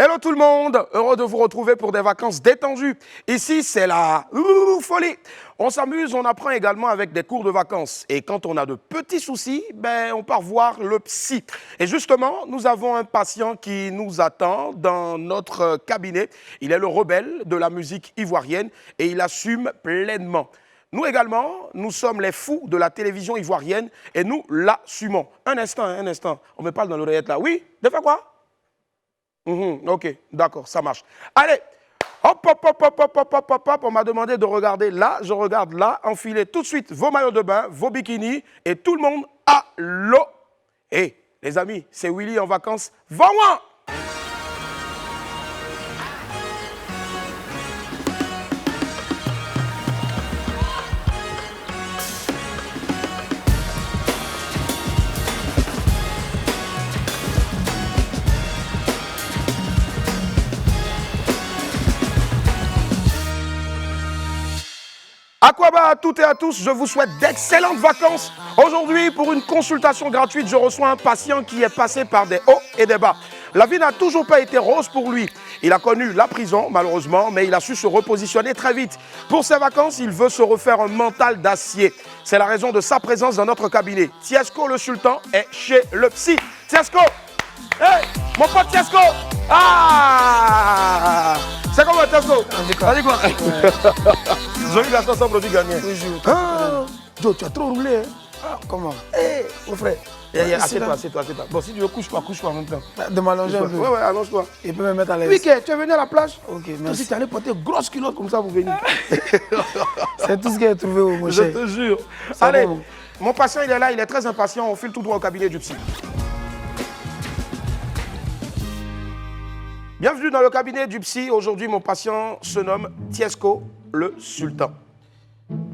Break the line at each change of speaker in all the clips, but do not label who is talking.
Hello tout le monde, heureux de vous retrouver pour des vacances détendues. Ici, c'est la folie. On s'amuse, on apprend également avec des cours de vacances. Et quand on a de petits soucis, on part voir le psy. Et justement, nous avons un patient qui nous attend dans notre cabinet. Il est le rebelle de la musique ivoirienne et il assume pleinement. Nous également, nous sommes les fous de la télévision ivoirienne et nous l'assumons. Un instant. On me parle dans l'oreillette là. Oui, de faire quoi? Ok, d'accord, ça marche. Allez, hop, on m'a demandé de regarder là, je regarde là, enfilez tout de suite vos maillots de bain, vos bikinis et tout le monde à l'eau. Et les amis, c'est Willy en vacances, va-moi! Aquaba à toutes et à tous, je vous souhaite d'excellentes vacances. Aujourd'hui, pour une consultation gratuite, je reçois un patient qui est passé par des hauts et des bas. La vie n'a toujours pas été rose pour lui. Il a connu la prison, malheureusement, mais il a su se repositionner très vite. Pour ses vacances, il veut se refaire un mental d'acier. C'est la raison de sa présence dans notre cabinet. Tiesco le Sultan est chez le psy. Tiesco! Hey, mon pote Tiesco! Ah! C'est comment Tiesco? Vas-y quoi? Joli garçon sans produit gagné. Ah, Joe, tu as trop roulé. Hein?
Ah, comment?
Hé, mon frère. Assieds-toi. Bon, si tu veux, couche-toi en même temps.
De m'allonger un peu.
Ouais, allonge-toi.
Il peut me mettre à l'aise.
Oui, tu es venu à la plage.
Ok,
Toi
merci.
aussi, tu allais porter grosse culotte comme ça pour venir.
C'est tout ce qu'il a trouvé au mon
Je
cher.
te jure.
Ça
Allez,
va.
mon patient, il est là, il est très impatient. On file tout droit au cabinet du psy. Bienvenue dans le cabinet du psy. Aujourd'hui, mon patient se nomme Tiesco le Sultan.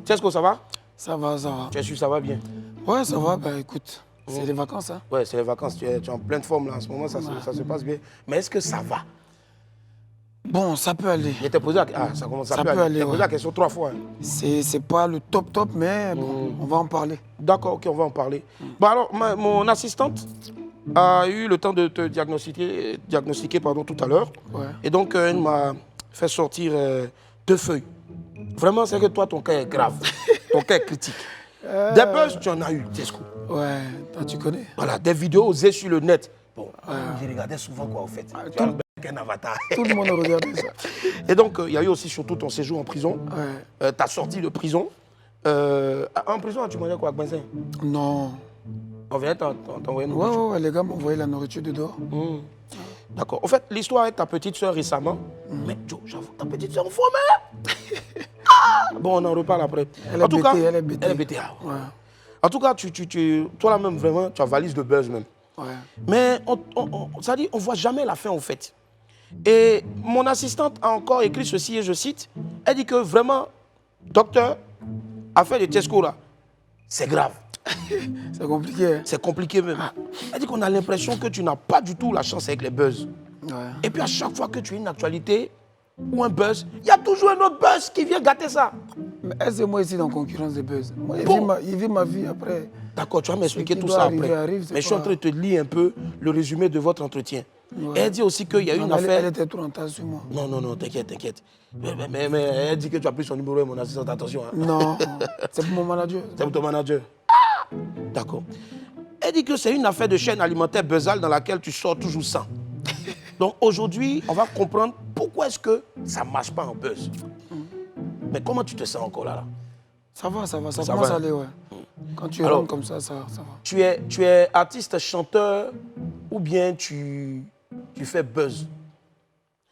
Tiesco, ça va?
Ça va.
Tu es sûr, ça va bien?
Ouais, ça va. Bah écoute, c'est les vacances, hein.
Ouais, c'est les vacances. Tu es en pleine forme là. En ce moment, ça se passe bien. Mais est-ce que ça va?
Bon, ça peut aller.
Je t'ai posé la... Ah, ça commence à
Ça peut aller,
Je t'ai posé la
ouais.
question 3 fois. Hein.
C'est pas le top, mais bon, on va en parler.
D'accord, ok, on va en parler. Bon, alors, mon assistante a eu le temps de te diagnostiquer tout à l'heure.
Ouais.
Et donc, elle m'a fait sortir 2 feuilles. Vraiment, c'est que toi, ton cas est grave. Ton cas est critique. Des buzz, tu en as eu, Tiesco.
Ouais, toi, tu connais.
Voilà, des vidéos osées sur le net. Bon, je regardais souvent quoi, en fait. Tu as un avatar.
Tout le monde a regardé ça.
Et donc, il y a eu aussi surtout ton séjour en prison.
Ouais.
Ta sortie de prison. En prison, tu mangeais quoi, à Benzen?
Non.
On vient t'envoyer une
Ouais, les gars m'ont envoyé la nourriture de dehors.
D'accord. En fait, l'histoire avec ta petite soeur récemment. Mais Joe, j'avoue, ta petite soeur, faut mais... Bon, on en reparle après.
Elle est bêtée.
Elle est bêtée. Ah, ouais.
Ouais.
En tout cas, toi là-même, vraiment, tu as valise de buzz même.
Ouais.
Mais ça dit, on ne voit jamais la fin en fait. Et mon assistante a encore écrit ceci et je cite. Elle dit que vraiment, docteur, affaire de Tiesco là, c'est grave.
C'est compliqué, hein.
C'est compliqué même. Elle dit qu'on a l'impression que tu n'as pas du tout la chance avec les buzz.
Ouais.
Et puis à chaque fois que tu as une actualité ou un buzz, il y a toujours un autre buzz qui vient gâter ça.
Mais est-ce que moi ici dans concurrence des buzz? Moi,
Bon.
il vit ma vie après.
D'accord, tu vas m'expliquer
Ce qui
tout
doit
ça
arriver,
après.
arrive, c'est
Mais je suis en
pas-
train de te lire un peu le résumé de votre entretien.
Ouais.
Et elle dit aussi qu'il y a eu une
Non,
affaire...
Elle était trop en tasse sur moi.
Non, t'inquiète. Mais elle dit que tu as pris son numéro et mon assistante, attention. Hein.
Non, c'est pour mon manager.
C'est pour ton manager. D'accord. Elle dit que c'est une affaire de chaîne alimentaire buzzale dans laquelle tu sors toujours sans. Donc aujourd'hui, on va comprendre pourquoi est-ce que ça ne marche pas en buzz. Mais comment tu te sens encore là?
Ça va, ça
Ça
commence
va.
à aller, ouais. Quand tu
Alors,
rentres comme ça va.
Tu es artiste, chanteur ou bien tu fais buzz?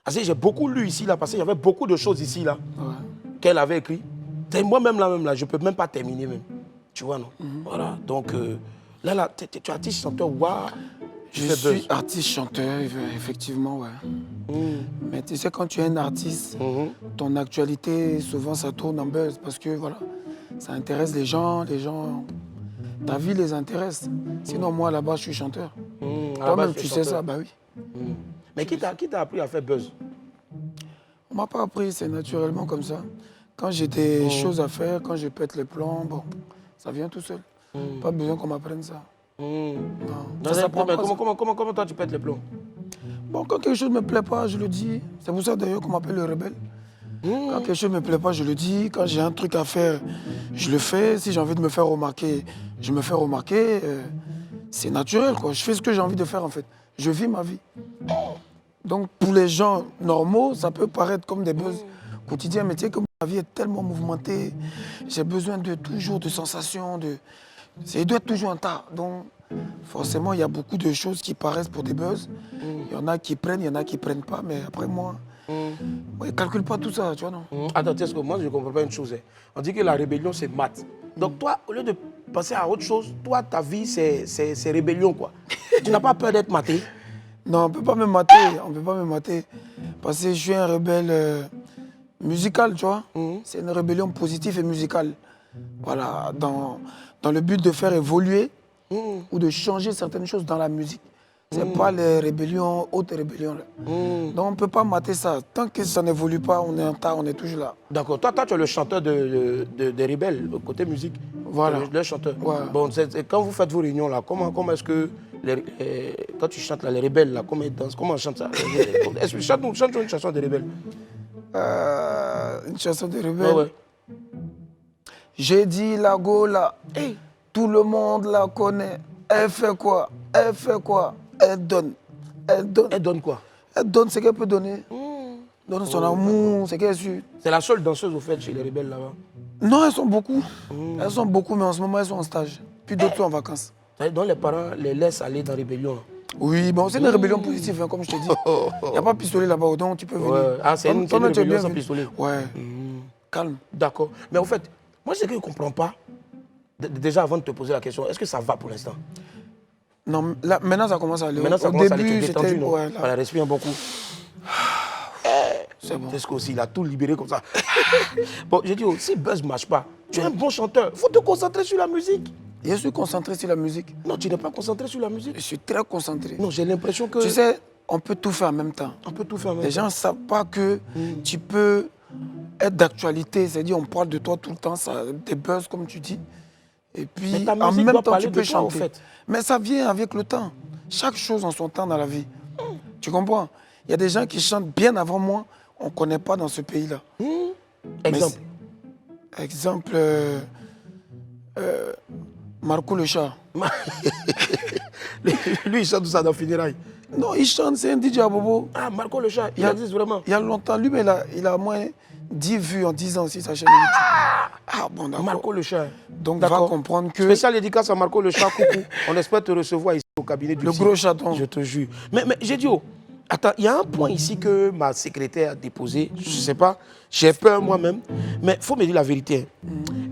Parce que j'ai beaucoup lu ici, là, parce qu'il y avait beaucoup de choses ici, là,
Ouais.
qu'elle avait écrit. Moi-même, là, je ne peux même pas terminer, même. Tu vois, non? Voilà. Donc, là, tu es artiste, chanteur, waouh, tu
Je
fais
suis
buzz.
artiste, chanteur, effectivement, ouais. Mais tu sais, quand tu es un artiste, ton actualité, souvent, ça tourne en buzz parce que, voilà, ça intéresse les gens, ta vie les intéresse. Sinon, moi, là-bas, je suis chanteur. Toi-même, tu sais ça, bah oui.
Mais qui t'a appris à faire buzz?
On m'a pas appris, c'est naturellement comme ça. Quand j'ai des choses à faire, quand je pète les plombs, bon, ça vient tout seul. Pas besoin qu'on m'apprenne ça. Non.
Mais
Ça s'apprend pas, ça.
comment toi tu pètes les plombs?
Bon, quand quelque chose ne me plaît pas, je le dis. C'est pour ça d'ailleurs qu'on m'appelle le rebelle. Quand quelque chose ne me plaît pas, je le dis. Quand j'ai un truc à faire, je le fais. Si j'ai envie de me faire remarquer, je me fais remarquer. C'est naturel, quoi. Je fais ce que j'ai envie de faire, en fait. Je vis ma vie. Donc, pour les gens normaux, ça peut paraître comme des buzz quotidiens, mais tu sais, comme ma vie est tellement mouvementée, j'ai besoin de toujours de sensations, il doit être toujours en tas. Donc, forcément, il y a beaucoup de choses qui paraissent pour des buzz. Il y en a qui prennent, il y en a qui prennent pas, mais après moi, moi, je ne calcule pas tout ça, tu vois, non.
Attends, est-ce que moi, je ne comprends pas une chose. On dit que la rébellion, c'est mat. Donc toi, au lieu de passer à autre chose, toi, ta vie, c'est rébellion, quoi. Tu n'as pas peur d'être maté?
Non, on ne peut pas me mater, on peut pas me mater. Parce que je suis un rebelle musical, tu vois. C'est une rébellion positive et musicale. Voilà, dans le but de faire évoluer ou de changer certaines choses dans la musique. Ce n'est pas les rébellions, hautes rébellions. Là. Donc on ne peut pas mater ça. Tant que ça n'évolue pas, on est en tas, on est toujours là.
D'accord. Toi, tu es le chanteur des rebelles, côté musique.
Voilà.
Le chanteur.
Ouais.
Bon, quand vous faites vos réunions, là, comment est-ce que, quand tu chantes là, les rebelles, là, comment ils dansent, comment on chante ça? Est-ce que chante une chanson des rebelles?
Une chanson des rebelles.
Ouais.
J'ai dit la Gola,
Hey.
tout le monde la connaît. Elle fait quoi? Elle fait quoi? Elle donne. Elle donne.
Elle donne quoi?
Elle donne ce qu'elle peut donner. Donne son amour, ce qu'elle suit.
C'est la seule danseuse, au fait, chez les rebelles, là-bas.
Non, elles sont beaucoup. Elles sont beaucoup, mais en ce moment, elles sont en stage. Puis d'autres sont en vacances.
Donc les parents les laissent aller dans la rébellion. Là.
Oui, bon, c'est une rébellion positive, hein, comme je te dis. Il n'y a pas de pistolet là-bas, donc tu peux venir.
Ouais. Ah, c'est une rébellion sans pistolet.
Ouais, calme.
D'accord. Mais au fait, moi, ce que je ne comprends pas, déjà avant de te poser la question, est-ce que ça va pour l'instant?
Non, là, maintenant ça commence à aller.
Maintenant, ça
Au
commence à
début,
aller détendu, non?
ouais, là.
Voilà, respire beaucoup.
C'est bon.
Est-ce qu'aussi, il a tout libéré comme ça? Bon, j'ai dit, oh, si Buzz ne marche pas, tu es un bon chanteur, il faut te concentrer sur la musique.
Je suis concentré sur la musique.
Non, tu n'es pas concentré sur la musique.
Je suis très concentré.
Non, j'ai l'impression que...
Tu sais, on peut tout faire en même temps.
on peut tout faire en même
Les
temps.
gens ne savent pas que tu peux être d'actualité. C'est-à-dire, on parle de toi tout le temps, ça, des buzz, comme tu dis. Et puis,
Mais ta
en
musique
même
doit
temps,
parler
tu peux
de toi,
chanter.
au fait.
Mais ça vient avec le temps. Chaque chose en son temps dans la vie. Tu comprends? Il y a des gens qui chantent bien avant moi. On ne connaît pas dans ce pays-là.
Exemple.
Exemple, Marco le chat.
Lui, il chante tout ça dans Funérailles.
Non, il chante, c'est un DJ à Bobo.
Ah, Marco le chat, il existe vraiment.
Il y a longtemps, lui, mais il a moins 10 vues en 10 ans sur sa chaîne YouTube. Ah bon, d'accord.
Marco le chat.
Donc, va comprendre que
Spécial dédicace à Marco le chat, coucou. On espère te recevoir ici au cabinet du
le
psy.
gros chaton.
Je te jure. Mais j'ai dit, oh, attends, il y a un point ici que ma secrétaire a déposé. Je ne sais pas, j'ai peur moi-même. Mais il faut me dire la vérité.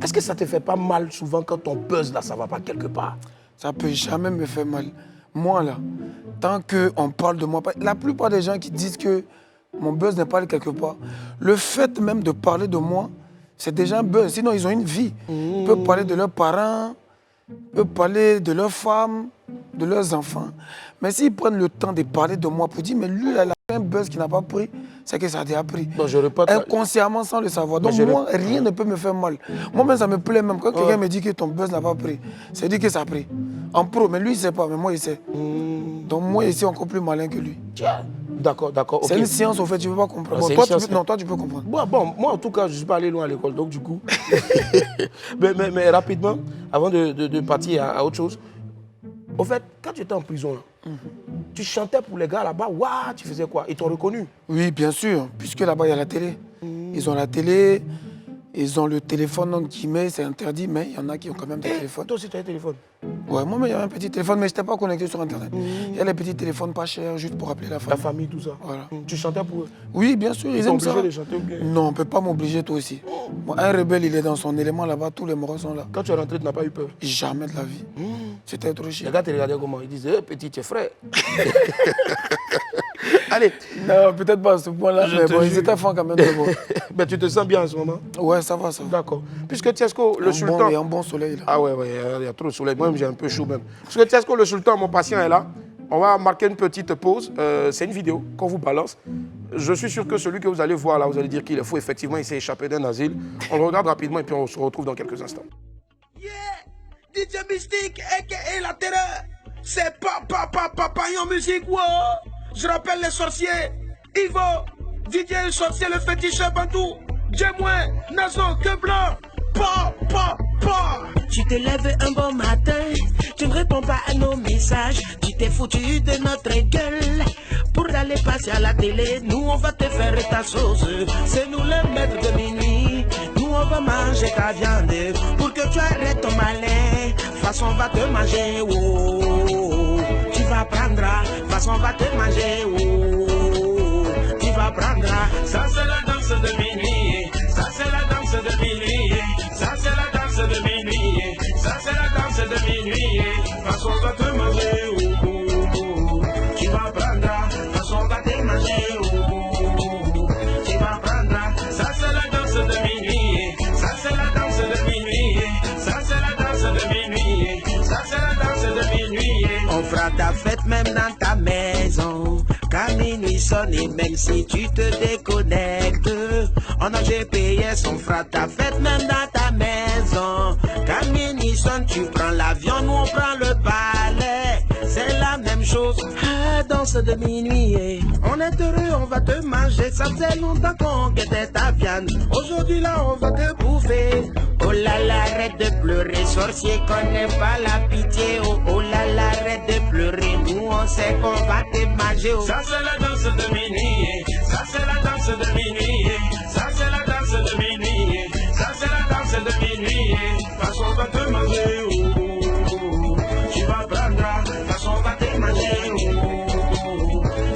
Est-ce que ça te fait pas mal souvent quand ton buzz là, ça ne va pas quelque part?
Ça peut jamais me faire mal. Moi, là, tant qu'on parle de moi, la plupart des gens qui disent que mon buzz n'est pas allé quelque part, le fait même de parler de moi, c'est déjà un buzz. Sinon, ils ont une vie. Ils peuvent parler de leurs parents, ils peuvent parler de leurs femmes, de leurs enfants. Mais s'ils prennent le temps de parler de moi pour dire, mais lui, là, il a fait un buzz qui n'a pas pris, c'est que ça a déjà pris.
Non, je répète.
Inconsciemment, sans le savoir. Donc, moi, rien ne peut me faire mal. Moi-même, ça me plaît même. Quand quelqu'un me dit que ton buzz n'a pas pris, c'est dire que ça a pris. En pro, mais lui, il ne sait pas, mais moi, il sait. Donc, moi, je suis encore plus malin que lui.
D'accord, d'accord.
C'est une science, au fait, tu ne peux pas comprendre.
Ah,
Bon, toi, tu peux comprendre.
Bon, moi, en tout cas, je ne suis pas allé loin à l'école, donc du coup. mais rapidement, avant de partir à autre chose, au fait, quand tu étais en prison, là, tu chantais pour les gars là-bas, waouh, tu faisais quoi? Ils t'ont reconnu?
Oui, bien sûr, puisque là-bas, il y a la télé. Ils ont la télé, ils ont le téléphone, entre guillemets, c'est interdit, mais il y en a qui ont quand même des téléphones.
Toi aussi, tu as un téléphone?
Ouais, moi, il y avait un petit téléphone, mais je n'étais pas connecté sur Internet. Il y a les petits téléphones pas chers, juste pour appeler la famille.
La famille, tout ça.
Voilà.
Tu chantais pour eux?
Oui, bien sûr, ils aiment ça.
obligé de chanter ou bien?
Non, on ne peut pas m'obliger, toi aussi. Moi, un rebelle, il est dans son élément là-bas, tous les morts sont là.
Quand tu es rentré, tu n'as pas eu peur?
Jamais de la vie. C'était trop
Les
chiant.
gars te regardaient comment? Ils disaient, petit, tu es frère. Allez.
Non, peut-être pas à ce point-là,
Je
mais
te
bon, ils
jure.
étaient fins quand même. Mais bon.
Ben, tu te sens bien en ce moment?
Ouais, ça va, ça va.
D'accord. Puisque Tiesco, le sultan...
Il y a un bon soleil là.
Ah ouais, il y a trop de soleil. Moi-même, j'ai un peu chaud même. Parce que Tiesco, le sultan, mon patient est là. On va marquer une petite pause. C'est une vidéo qu'on vous balance. Je suis sûr que celui que vous allez voir là, vous allez dire qu'il est fou. Effectivement, il s'est échappé d'un asile. On le regarde rapidement et puis on se retrouve dans quelques instants.
Yeah, DJ Mystique, a.k.a. La Terreur. C'est papa en musique, wow. je rappelle les sorciers. Ivo, Didier le sorcier, le féticheur Bantou. Djemouin, Nazo, que blanc. Pa. Tu te lèves un bon matin, tu ne réponds pas à nos messages. Tu t'es foutu de notre gueule pour aller passer à la télé. Nous on va te faire ta sauce, c'est nous les maîtres de minuit. Nous on va manger ta viande pour que tu arrêtes ton malin. Façon on va te manger, oh. Tu vas prendre, façon on va te manger, oh. Tu vas prendre. Ça c'est la danse de minuit, ça c'est la danse de minuit, ça c'est la danse de minuit, ça c'est la danse de minuit. Façon on va te manger, oh. Tu vas prendre, façon on va te manger, oh. Tu vas prendre. Ça c'est la danse de minuit, ça c'est la danse de minuit, ça c'est la danse de minuit, ça c'est la danse de minuit. On fera ta fête même dans ta maison. Quand minuit sonne et même si tu te déconnectes, on a GPS, on fera ta fête même dans ta maison. Quand minuit sonne, tu prends l'avion, nous on prend le balai. C'est la même chose, ah, danse de minuit. On est heureux, on va te manger, ça faisait longtemps qu'on guettait ta viande. Aujourd'hui là, on va te bouffer. Oh là là, arrête de pleurer, sorcier connaît pas la pitié. Oh là là, arrête de pleurer, nous on sait qu'on va te manger. Oh. Ça c'est la danse de minuit, ça c'est la danse de minuit, ça c'est la danse de minuit, ça c'est la danse de minuit. Façon on va te manger, oh. Tu vas prendre, façon on va te manger, oh.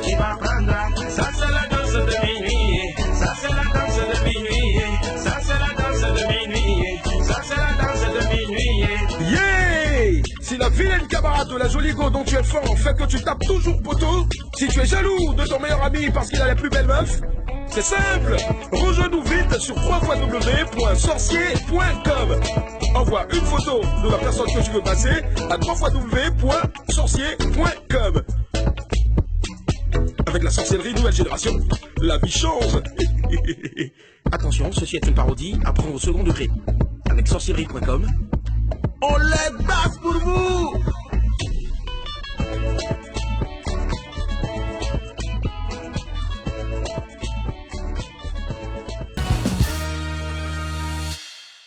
Tu vas prendre. Ça c'est la danse de minuit, ça c'est la danse de minuit, ça c'est la danse de minuit, ça c'est la danse de minuit.
Yeah! Si la vilaine camarade de la jolie go dont tu es fort fait que tu tapes toujours poteau, si tu es jaloux de ton meilleur ami parce qu'il a les plus belles meufs, c'est simple, rejoins-nous vite sur www.sorcier.com. Envoie une photo de la personne que tu veux passer à www.sorcier.com. Avec la sorcellerie nouvelle génération, la vie change.
Attention, ceci est une parodie à prendre au second degré. Avec sorcellerie.com, on les base pour vous.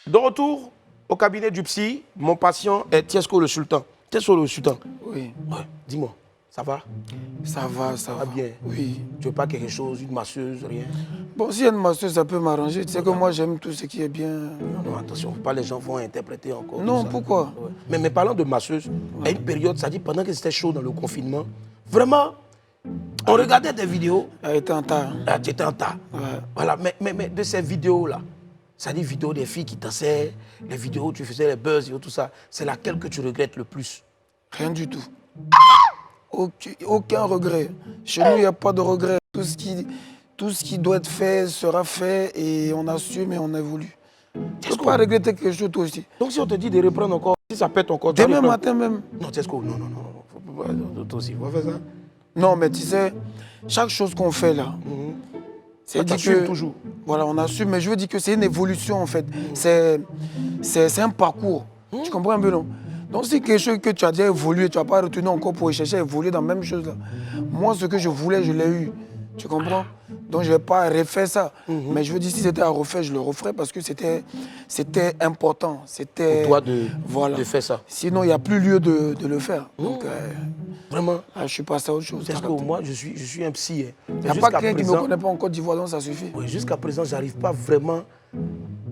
De retour au cabinet du psy, mon patient est Tiesco le Sultan. Tiesco le Sultan.
Oui,
Ouais, dis-moi, ça va?
ça va, ça va.
Bien.
Oui.
Tu veux pas quelque chose, une masseuse, rien?
Bon, s'il y a une masseuse, ça peut m'arranger. Tu sais que moi, j'aime tout ce qui est bien.
Non, attention, pas les gens vont interpréter encore.
Non,
tout ça.
pourquoi?
Ouais. Mais parlant de masseuse, à une période, ça dit pendant que c'était chaud dans le confinement, vraiment, on regardait des vidéos,
Elle était en tas.
tu étais en tas.
Ouais.
Voilà, mais de ces vidéos-là, ça dit vidéos des filles qui dansaient, les vidéos où tu faisais les buzz et tout ça, c'est laquelle que tu regrettes le plus?
Rien du tout. Aucun regret. Chez nous, il n'y a pas de regret. Tout ce qui doit être fait sera fait et on assume et on évolue. Tu ne peux pas regretter quelque chose toi aussi.
Donc si on te dit de reprendre encore, si ça pète encore, tu vas
Demain
reprendre.
matin même.
Non, Tiesco, non, faut pas, toi aussi, faut faire ça.
Non, mais tu sais, chaque chose qu'on fait là,
Ça
dit
t'assume
que-
toujours.
Voilà, on assume, mais je veux dire que c'est une évolution en fait. C'est un parcours. Tu comprends un peu, non? Donc si quelque chose que tu as déjà évolué, tu n'as pas retenu encore pour chercher à évoluer dans la même chose là. Moi, ce que je voulais, je l'ai eu. Tu comprends? Donc je ne vais pas refaire ça. Mais je veux dire, si c'était à refaire, je le referais parce que c'était important. C'était
Pour toi de
voilà.
faire ça.
Sinon, il n'y a plus lieu de le faire. Donc,
Vraiment.
je suis passé à autre chose.
Parce que moi, je suis un psy.
Il n'y a pas quelqu'un qui ne me connaît pas en Côte d'Ivoire, donc ça suffit.
Oui, jusqu'à présent, je n'arrive pas vraiment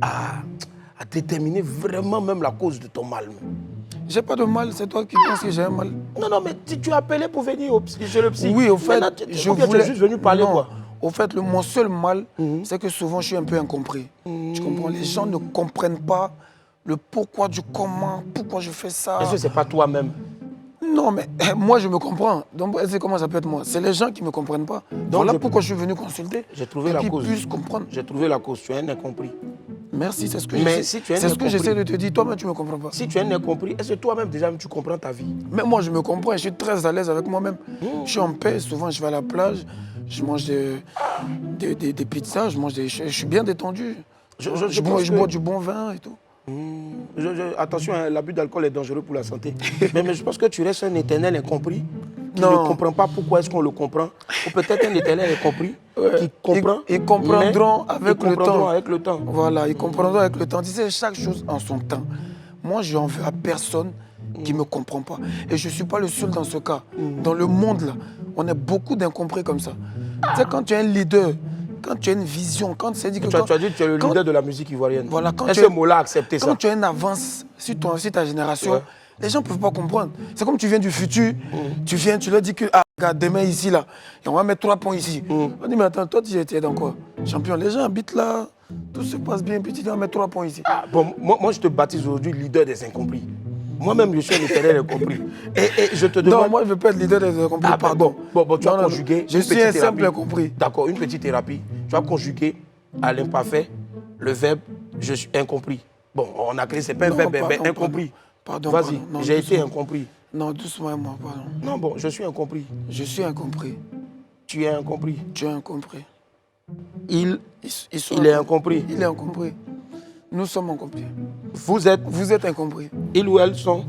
à déterminer vraiment même la cause de ton mal.
J'ai pas de mal, c'est toi qui penses que j'ai un mal.
Non, mais tu as appelé pour venir chez le psy.
Oui, au fait,
Maintenant,
je
ou bien
voulais...
tu es juste venu parler,
Non,
quoi.
Au fait, mon seul mal, c'est que souvent, je suis un peu incompris. Tu comprends? Les gens ne comprennent pas le pourquoi du comment, pourquoi je fais ça.
Est-ce que ce n'est pas toi-même?
Non, mais moi, je me comprends. Donc, c'est comment ça peut être moi? C'est les gens qui ne me comprennent pas. Voilà pourquoi je suis venu consulter.
J'ai trouvé
pour
la
qu'ils
cause.
puissent comprendre.
J'ai trouvé la cause. Tu es un incompris.
Merci, c'est ce que
Mais
j'essaie
si tu es un
c'est ce que
incompris-
j'essaie de te dire. Toi-même, tu ne me comprends pas.
Si tu es un incompris, est-ce que toi-même, déjà, tu comprends ta vie?
Mais moi, je me comprends. Je suis très à l'aise avec moi-même. Je suis en paix. Souvent, je vais à la plage. Je mange des pizzas. Je suis bien détendu.
Je
Je
pense que-
bois du bon vin et tout.
Attention, hein, l'abus d'alcool est dangereux pour la santé. mais je pense que tu restes un éternel incompris. qui ne comprend pas pourquoi est-ce qu'on le comprend. Ou peut-être un éternel est compris, qui comprend.
Ils comprendront
avec le temps.
Voilà, ils comprendront avec le temps. Tu sais, chaque chose en son temps. Moi, je n'en veux à personne qui ne me comprend pas. Et je ne suis pas le seul dans ce cas. Dans le monde, là, on a beaucoup d'incompris comme ça. Tu sais, quand tu es un leader, quand tu as une vision, quand tu as dit que...
Tu as dit que tu es le leader de la musique ivoirienne.
Voilà,
est-ce que Mola a accepté ça?
Quand tu as une avance sur ta génération, les gens ne peuvent pas comprendre. C'est comme tu viens du futur, tu viens, tu leur dis que regarde, demain ici, là, et on va mettre 3 points ici. On dit, mais attends, toi, tu étais dans quoi? Champion, les gens habitent là, tout se passe bien, puis tu dis, on va mettre 3 points ici.
Bon, moi, je te baptise aujourd'hui leader des incompris. Moi-même, je suis un éternel incompris. Et je te demande...
Non, moi, je ne veux pas être leader des incompris, pardon.
Bon, tu as conjugué...
Je suis un simple incompris.
D'accord, une petite thérapie. Tu as conjugué à l'imparfait le verbe « je suis incompris ». Bon, on a créé, c'est pas un verbe, mais incompris.
Pardon.
Vas-y, j'ai été incompris.
Non, doucement, moi, pardon.
Non, bon, je suis incompris.
Je suis incompris.
Tu es incompris.
Tu es incompris.
Il est incompris.
Il est incompris. Nous sommes incompris.
Vous êtes
incompris.
Ils ou elles sont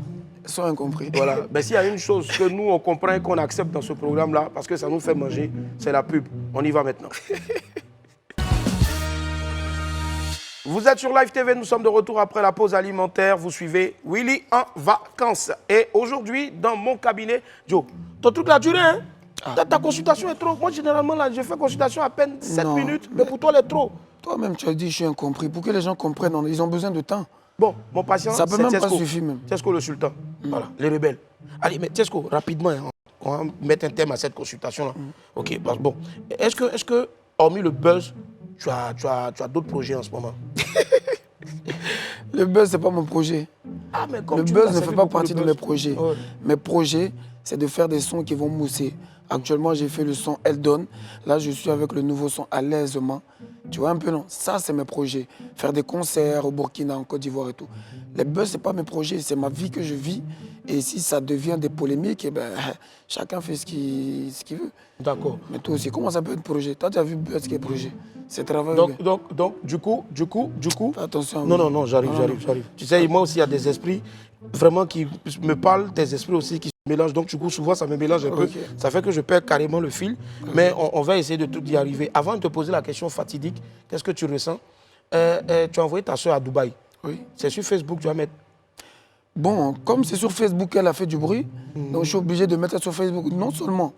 incompris.
Voilà. Mais s'il y a une chose que nous, on comprend et qu'on accepte dans ce programme-là, parce que ça nous fait manger, c'est la pub. On y va maintenant. Vous êtes sur Live TV, nous sommes de retour après la pause alimentaire. Vous suivez Willy en vacances. Et aujourd'hui, dans mon cabinet, Joe, ton truc l'a duré, hein? Ta consultation est trop. Moi, généralement, là, je fais consultation à peine 7 minutes, mais pour toi, elle est trop.
Toi-même, tu as dit, je suis incompris. Pour que les gens comprennent, ils ont besoin de temps.
Bon, mon patient,
ça peut même pas suffire même.
Tiesco le sultan. Voilà, les rebelles. Allez, mais Tiesco, rapidement, hein, on va mettre un thème à cette consultation-là. Ok, bon. Est-ce que, hormis le buzz, tu as d'autres projets en ce moment?
Le buzz, ce n'est pas mon projet.
Mais
le buzz ne fait pas partie de mes projets. Ouais. Mes projets, c'est de faire des sons qui vont mousser. Actuellement, j'ai fait le son Eldon. Là, je suis avec le nouveau son À l'aisement. Tu vois un peu, non? Ça, c'est mes projets. Faire des concerts au Burkina, en Côte d'Ivoire et tout. Les buzz, ce n'est pas mes projets. C'est ma vie que je vis. Et si ça devient des polémiques, eh ben, chacun fait ce qu'il veut.
D'accord.
Mais toi aussi, comment ça peut être projet? Toi, tu as vu buzz qui est projet? C'est travail.
Donc, du coup...
Fais attention.
Non, j'arrive. Tu sais, moi aussi, il y a des esprits vraiment qui me parlent, des esprits aussi qui se mélangent. Donc, du coup, souvent, ça me mélange un peu. Ça fait que je perds carrément le fil. Mais on va essayer de tout y arriver. Avant de te poser la question fatidique, qu'est-ce que tu ressens? Tu as envoyé ta soeur à Dubaï.
Oui.
C'est sur Facebook, tu vas mettre...
Bon, comme c'est sur Facebook qu'elle a fait du bruit, donc je suis obligé de mettre ça sur Facebook. Non seulement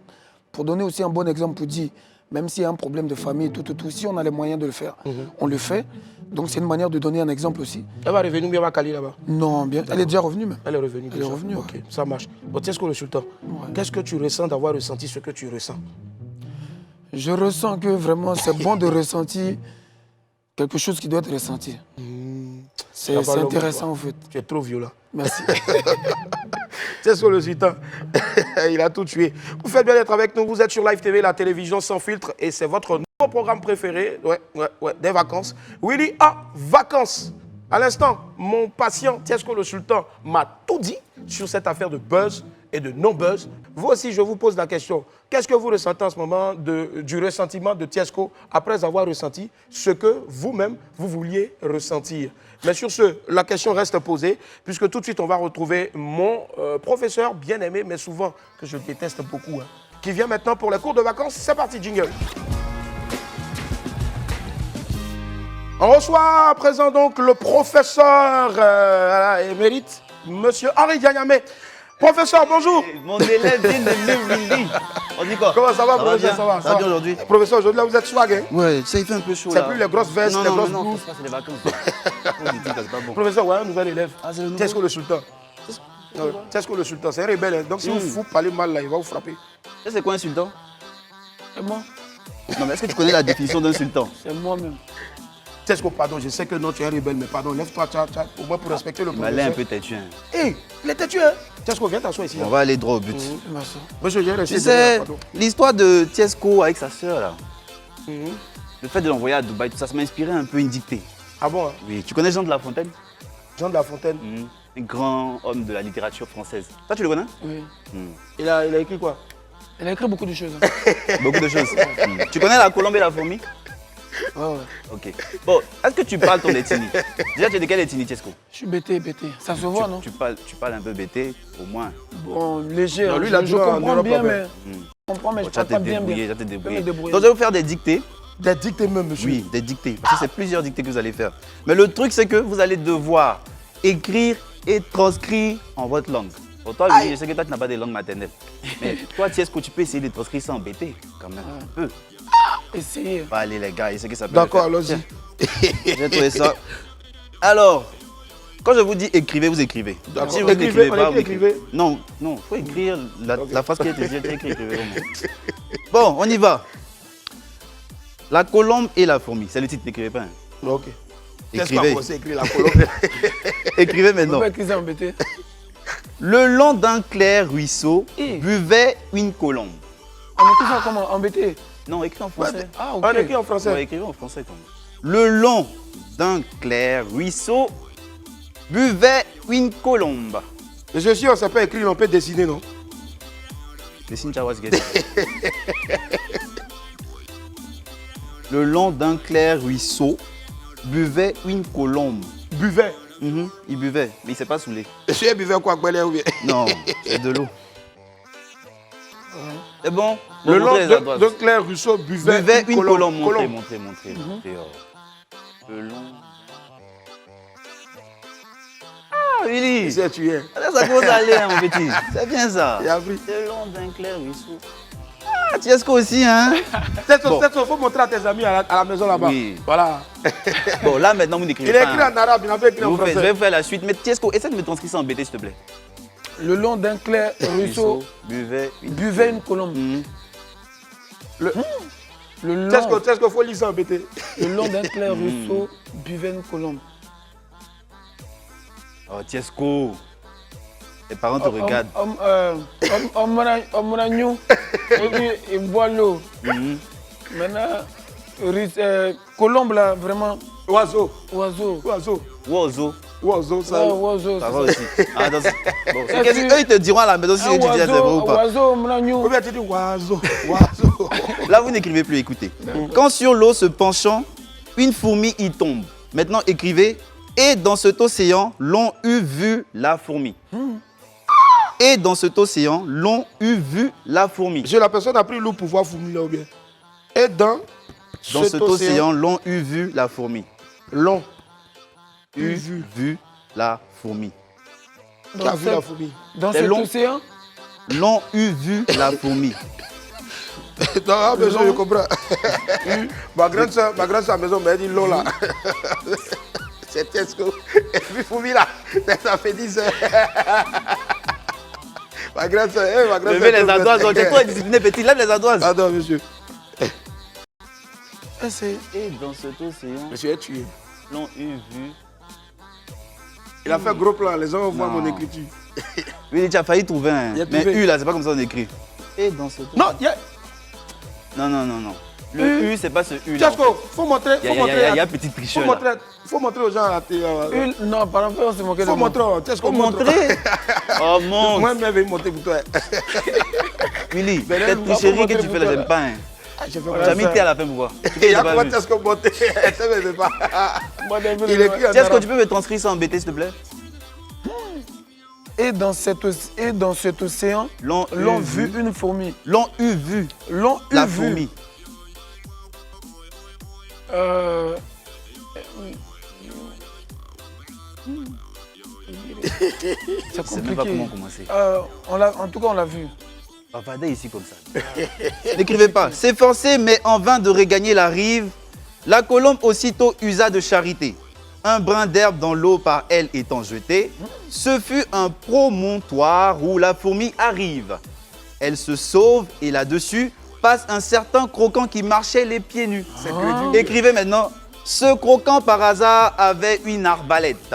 pour donner aussi un bon exemple, pour dire, même s'il y a un problème de famille, tout, si on a les moyens de le faire, on le fait. Donc c'est une manière de donner un exemple aussi.
Elle va revenir bien à Cali là-bas?
Non, bien. Elle est déjà revenue même.
Elle est revenue déjà. Ok, ça marche. Bon, Tiesco le sultan, qu'est-ce que tu ressens d'avoir ressenti ce que tu ressens?
Je ressens que vraiment c'est bon de ressentir quelque chose qui doit être ressenti. C'est intéressant en fait.
Tu es trop violent.
Merci.
Tiesco le sultan, il a tout tué. Vous faites bien d'être avec nous. Vous êtes sur Live TV, la télévision sans filtre. Et c'est votre nouveau programme préféré des vacances. Willy en vacances. À l'instant, mon patient Tiesco le sultan m'a tout dit sur cette affaire de buzz et de non-buzz. Vous aussi, je vous pose la question. Qu'est-ce que vous ressentez en ce moment du ressentiment de Tiesco après avoir ressenti ce que vous-même, vous vouliez ressentir? Mais sur ce, la question reste posée, puisque tout de suite, on va retrouver mon professeur bien-aimé, mais souvent que je déteste beaucoup, qui vient maintenant pour les cours de vacances. C'est parti, jingle. On reçoit à présent donc le professeur émérite, monsieur Henri Dianyamé. Professeur, bonjour.
Mon élève bien-aimé Willy. On dit quoi?
Comment ça va, professeur?
Ça va bien aujourd'hui?
Professeur, aujourd'hui, là, vous êtes swag, hein?
Ouais, ça, il fait un peu chaud.
C'est plus les grosses vestes, les grosses
blouses.
blouses.
C'est les vacances. C'est pas bon.
Professeur, ouais, un nouvel élève.
Ah, c'est le nouveau?
Tiesco le sultan. Tiesco le sultan, c'est un rebelle. Hein. Donc, si vous parlez mal, là, il va vous frapper.
C'est quoi un sultan?
C'est moi.
Non, mais est-ce que tu connais la définition d'un sultan?
C'est moi-même.
Tiesco, pardon, je sais que non, tu es un rebelle, mais pardon, lève-toi, au moins pour respecter le professeur.
Elle est un peu têtu.
Hé, il est têtu, hein? Tiesco, viens t'asseoir ici.
On va aller droit au but.
Merci.
Monsieur, j'ai resté
Tu sais, l'histoire de Tiesco avec sa sœur, là, le fait de l'envoyer à Dubaï, tout ça, ça m'a inspiré un peu une dictée.
Ah bon? Hein?
Oui, tu connais Jean de La Fontaine?
Jean de La Fontaine?
Un grand homme de la littérature française. Toi, tu le connais?
Oui.
Il a écrit quoi?
Elle a écrit beaucoup de choses. Hein.
Beaucoup de choses. Tu connais La Colombe et la fourmi?
ouais.
Ok. Bon, est-ce que tu parles ton ethnie? Déjà, tu es de quelle ethnie, Tiesco?
Je suis bêté. Ça se voit, non?
Tu parles un peu bêté, au moins.
Bon, léger.
Non, lui,
hein,
il a
je
joué en
comprends
Europe,
bien,
en
mais...
fait.
Je comprends, mais je
Tu vas
parle
te
pas bien.
débrouiller, tu vas te
Je vais me
débrouiller.
débrouiller.
Donc, je vais vous faire des dictées.
Des dictées même, monsieur.
Oui, des dictées. Parce que c'est plusieurs dictées que vous allez faire. Mais le truc, c'est que vous allez devoir écrire et transcrire en votre langue. Pour toi, lui, je sais que toi, tu n'as pas de langue maternelle. Mais toi, Tiesco, tu peux essayer de transcrire sans embêter, quand même. Un peu.
Essayez.
Bah, allez, les gars, essayez que ça peut.
D'accord,
le
allons-y.
faire. J'ai trouvé ça. Alors, quand je vous dis écrivez, vous écrivez.
D'accord.
Si vous
Écrivez,
n'écrivez pas,
on
vous
écrit,
écrivez.
écrivez.
Non, il faut écrire la phrase qui est écrite. Écrivez. Bon, on y va. La colombe et la fourmi. C'est le titre, n'écrivez pas. Hein.
Ok.
Écrivez.
Qu'est-ce qu'on écrire la colombe?
Écrivez
On
maintenant.
peut écrire ça embêté.
Le long d'un clair ruisseau
Eh.
buvait une colombe.
On écrit ça comment? Embêté.
Non, écrit en français.
Ah, ok.
On écrit en
Ouais,
français.
écrivez en français quand même. Le long d'un clair ruisseau buvait une colombe.
Monsieur, si on ne sait pas écrire, on peut dessiner, non?
Dessine Chawas Guedes. Le long d'un clair ruisseau buvait une colombe.
Buvait.
Il buvait, mais il ne s'est pas saoulé.
Monsieur buvait quoi, Guélé ou bien?
Non, c'est de l'eau. C'est bon?
Le long
Montrez les ardoises.
de Claire Rousseau buvait
Une colombe. Montrez. Le long. Ah, Willy!
C'est tué.
Ça commence à aller, hein, mon petit. C'est bien ça.
Il a pris.
Le long d'un clair ruisseau. Ah, Tiesco aussi, hein? Bon.
Il faut montrer à tes amis à la maison là-bas.
Oui.
Voilà.
Bon, là maintenant, vous n'écrivez
Il a
pas.
écrit en arabe, il n'a pas écrit en
Je vais
français.
faire la suite. Mais Tiesco, essaie de me transcrire ça en BT, s'il te plaît.
Le long d'un clair ruisseau
buvait
buvait une colombe. Le long,
Qu'est-ce qu'il faut lire ça en BT?
le long d'un clair ruisseau buvait une colombe.
Oh, Tiesco. Tes parents te regardent.
Omranyo, et puis il boit l'eau. Maintenant, colombe là, vraiment,
Oiseau.
oiseau.
Oiseau.
Oiseau.
Oiseau, ça.
Ouais, oiseau,
Ça
c'est
va aussi. Ah, bon,
Est-ce que-
eux, ils te diront à la maison si
Un
tu dis c'est vrai ou pas.
oiseau, omranyo.
Ou bien tu dis oiseau. Oiseau.
Là, vous n'écrivez plus, écoutez. Quand sur l'eau se penchant, une fourmi y tombe. Maintenant, écrivez. Et dans cet océan, l'on eut vu la fourmi. Et dans cet océan, l'on eut vu la fourmi.
J'ai la personne a pris l'eau pour voir fourmi là ou bien. Et dans
Dans cet océan, l'on eut vu la fourmi.
long.
Eut vu la fourmi.
Qui a vu la fourmi?
Dans
C'est
cet
long.
océan,
L'on eut vu la fourmi.
Non, mais je comprends. ma grande soeur à la maison m'a dit l'eau là. C'est Tesco. Et puis fourmi là, ça fait 10 heures. Ma grande soeur, ma grande
Levez les ardoises, tu es trop discipliné, petit. Lève les ardoises.
Pardon, monsieur.
Et dans cet océan,
Monsieur est tué.
l'on eut vu.
Il a fait gros plan, les gens vont voir
Non.
mon écriture.
Oui, tu as failli trouver un.
Il a
Mais
trouvé.
U là, c'est pas comme ça on écrit. Et dans cet océan.
Non, il y a.
Non. Le U, c'est pas ce U là.
Tesco, faut montrer.
Il y a un petit tricheur là.
Faut montrer aux gens à la télé.
non, par exemple, on se moquait de
Faut
moi.
montrer. Tesco,
Faut montrer. Oh mon.
Moi, je vais montrer pour toi.
Willy,
Mais là,
cette
on va
tricherie
montrer
que tu
pour
fais là,
toi,
j'aime pas. Hein.
J'ai fait
Tu as mis T à la fin pourquoi?
Il y a
J'ai pas
comment
vu.
Tesco monter? Ça ne pas.
Moi, j'ai vu
Il
le-
écrit en
Tiens, est-ce que
arabe.
tu peux me transcrire ça en BT s'il te plaît?
Et dans cet océan,
L'on
l'on
eut
vu une fourmi.
L'on eut vu
L'on eut
la
vu.
fourmi.
C'est
Je sais même pas comment
compliqué.
commencer.
En tout cas, on l'a vu.
Bavardez ici comme ça. N'écrivez pas. S'efforcer, mais en vain de regagner la rive, la colombe aussitôt usa de charité. Un brin d'herbe dans l'eau par elle étant jeté, ce fut un promontoire où la fourmi arrive. Elle se sauve et là-dessus passe un certain croquant qui marchait les pieds nus. Écrivez maintenant. Ce croquant par hasard avait une arbalète.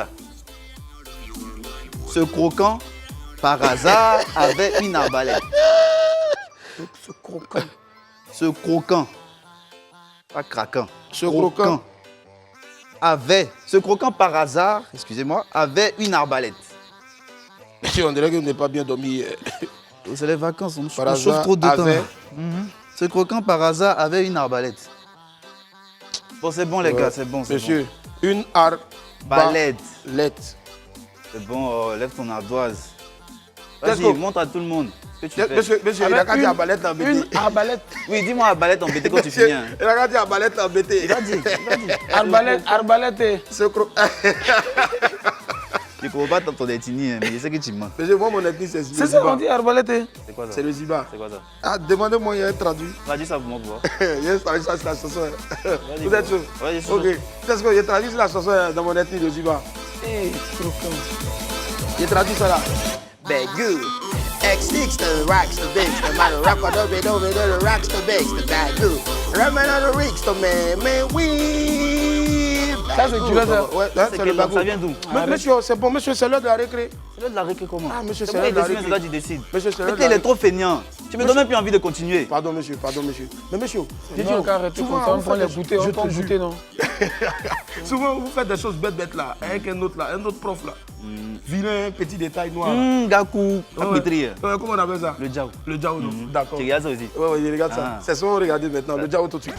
Ce croquant par hasard avait une arbalète.
Ce croquant.
Ce croquant, pas craquant,
Ce croquant.
ce croquant par hasard, excusez-moi, avait une arbalète.
On dirait qu'il n'est pas bien dormi hier.
C'est les vacances, on
Par
chauffe
hasard,
trop de temps.
avait-
Ce croquant par hasard avait une arbalète. Bon, c'est bon, les gars, c'est bon.
Monsieur,
bon.
une
arbalète.
C'est
bon, lève ton ardoise.
Qu'est-ce
Vas-y,
que-
montre à tout le monde ce que tu fais.
Monsieur, il a qu'à dire arbalète embêtée.
Une arbalète.
Oui, dis-moi arbalète embêtée quand tu finis. Hein.
Il a qu'à dire arbalète embêtée.
Il a dit.
Arbalète et...
Je ne comprends pas ton ethnie, mais je sais que tu mens.
Monsieur, moi, mon ethnie, c'est le
C'est ça qu'on
Ziba.
dit, arbalète et...
C'est quoi ça?
C'est le Ziba.
C'est quoi ça?
Ah, demandez-moi, il y a un traduit.
Traduis ça pour moi, pour voir.
Il y a un traduit, ça, c'est la chanson.
Vas-y,
Vous êtes chaud?
Ouais, je suis
Ok.
chaud.
Qu'est-ce que j'ai traduit sur la chanson dans mon ethnie de Ziba?
Hey, croquant.
J'ai traduit ça là.
Bad good. X6 the rocks the bigs, the matter rock on the rocks the bigs, the bad good. Ramen on the rigs, the man, we.
Ça, c'est tu ça.
Ouais, là, c'est le bagou.
Ça vient d'où?
Monsieur, c'est bon, monsieur, c'est l'heure de la récré.
C'est l'heure de la récré comment?
Ah, monsieur,
c'est
c'est
moi
l'heure
qui
de la
décide, c'est toi
récré.
qui décide.
Monsieur, c'est l'heure
Mais
de
t'es,
la
il est trop feignant. Tu me donnes même plus envie de continuer.
Pardon, monsieur. Mais monsieur, j'ai dit,
Non, arrête,
souvent,
on
vous
prend
faites
les
des-
goûter, on
je
prend
te jure.
goûter, non?
Souvent, vous faites des choses bêtes là, avec un autre prof là. Vilain, petit détail noir.
Gakou, Kakmitri.
Ouais, comment on appelle ça?
Le Djao.
Le Djao, non. D'accord.
Tu regardes ça aussi?
Ouais, je regarde ça.
Ah.
C'est ça qu'on regarde maintenant, le Djao tout de suite.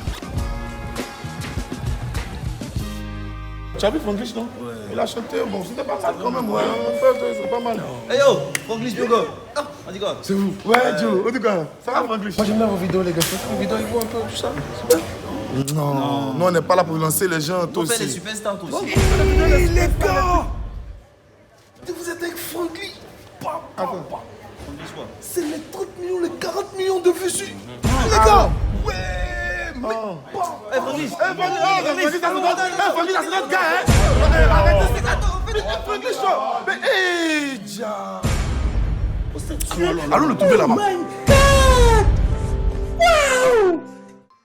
Tu as vu Franglish, non? Ouais. Il a chanté, bon, c'était pas mal quand même, ouais. C'est pas mal.
Hey yo, Franglish Biogo. On dit quoi?
C'est vous? Ouais, Joe, en tout cas, ça va Franglish?
Moi, j'aime bien vos vidéos, les gars. Faites vos vidéos, ils voient un peu tout ça. C'est bien.
Non, nous on n'est pas là pour lancer les gens, toi
On fait des
aussi.
superstars toi aussi.
Hey, les gars! Vous êtes avec Franglish? C'est les 30 millions, les 40 millions de vues sur. Les gars! Ouais! Mais.
Hey Franglish.
Franglish, c'est notre gars, hein? Arrêtez, c'est attends, Franglish, mais hey, Dia!
Allons le trouver là-bas.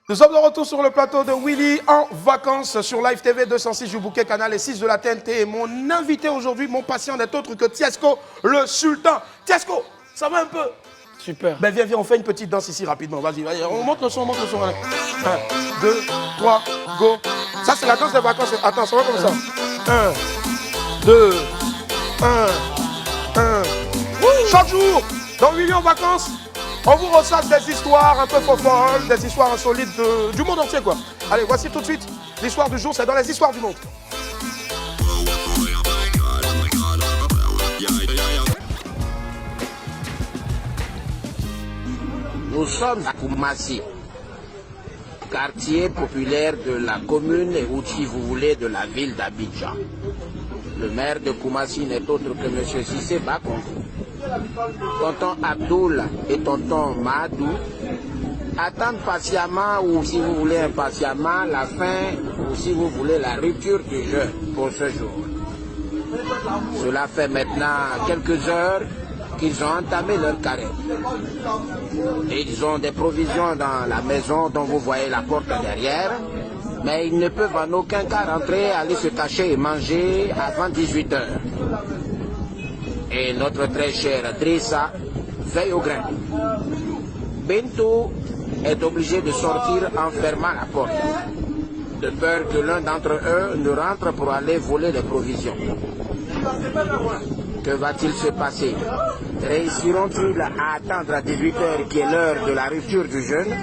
Nous sommes de retour sur le plateau de Willy en vacances sur Live TV 206 du bouquet canal et 6 de la TNT. Et mon invité aujourd'hui, mon patient n'est autre que Tiesco, le sultan. Tiesco, ça va un peu?
Super.
Ben viens, on fait une petite danse ici rapidement. Vas-y, on monte le son, allez. 1, 2, 3, go. Ça c'est la danse des vacances. Attends, ça va comme ça. 1, 2, 1. Chaque jour, dans Willy en vacances, on vous ressasse des histoires un peu folles, des histoires insolites du monde entier, quoi. Allez, voici tout de suite l'histoire du jour, c'est dans les histoires du monde.
Nous sommes à Koumassi, quartier populaire de la commune ou si vous voulez de la ville d'Abidjan. Le maire de Koumassi n'est autre que M. Sissé Bakongo. Tonton Abdoul et tonton Madou attendent patiemment ou si vous voulez impatiemment la fin ou si vous voulez la rupture du jeûne pour ce jour. Cela fait maintenant quelques heures qu'ils ont entamé leur carême. Et ils ont des provisions dans la maison dont vous voyez la porte derrière, mais ils ne peuvent en aucun cas rentrer, aller se cacher et manger avant 18 heures. Et notre très cher Drissa veille au grain. Bento est obligé de sortir en fermant la porte, de peur que l'un d'entre eux ne rentre pour aller voler les provisions. Que va-t-il se passer? Réussiront-ils à attendre à 18h qui est l'heure de la rupture du jeûne?